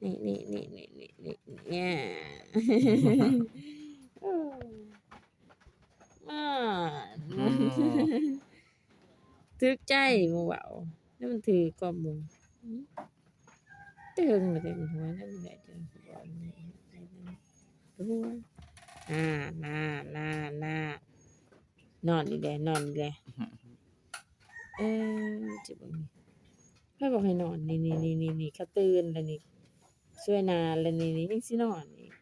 นี่เนี่ยอ้าถึกใจหมู่เว้าแล้วมันถือกว่าหมู่ตึงบ่ได้มันหัวนั่นแหละจังบ่หัวน่านอนอีกแล้วจิเบิ่งนี่ไผบอกให้นอนนี่เขาตื่นแล้วนี่ช่วยนาแล้วนี่ยังสินอนอีก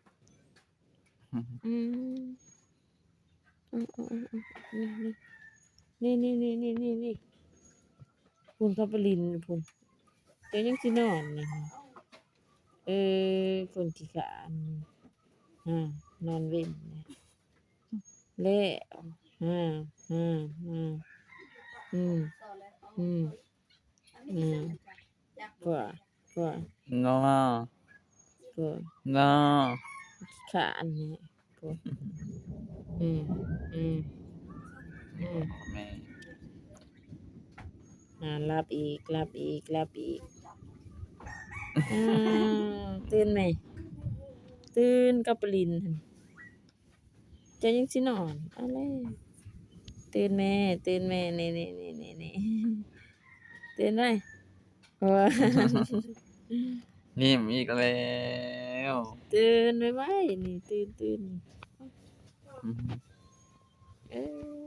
อืมนี่พุ่นเขาไปลินพุ่นเจ้ายังสินอนนี่คนขี้คร้านนอนเว้นแล้วอืมกว่างอขี้งอคร้านนี่พวกอืมแม่รับอีกตื่นไหมตื่นกับปลินหั่นเจ้ายังสินอนเอาแล้วตื่นแม่นี่ตื่นไว้ว่า นิ่มอีกแล้วตื่นไว้นี่ตื่นเออ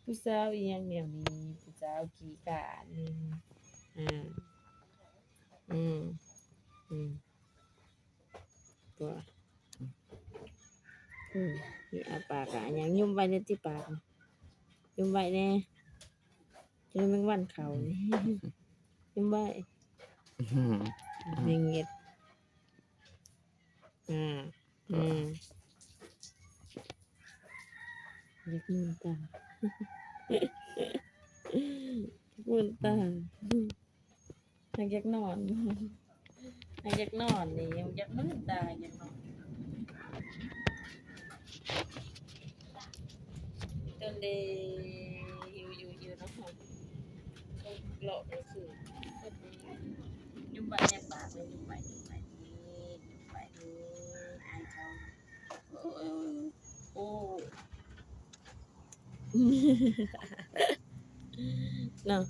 ผู้สาวอีหยังเดี๋ยวนี้ผู้สาวขี้คร้านนี่อืมตัวนี่อาปากอะหยังยุ่มไว้ในที่ปากน่ะยุ่มไว้แน่จะได้แมงวันเข้านี่ ยุ่มไว้แมงเห็ดอยากมุนตามุนตาอยากนอนอยากนอนนี่อยากมุนตาอยากนอนจนได้อยู่เนาะเลาะก็คือยุ่มไว้ในปากเลยยุ่มไว้นี่อายเขาโอ้เนาะ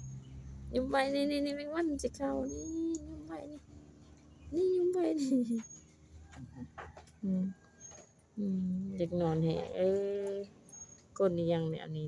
ยุ่มไว้นี่แมงวันสิเข้านี่ยุ่มไว้นี่ยุ่มไว้นี่อยากนอนแฮงก้นอีหยังเนี่ยนี่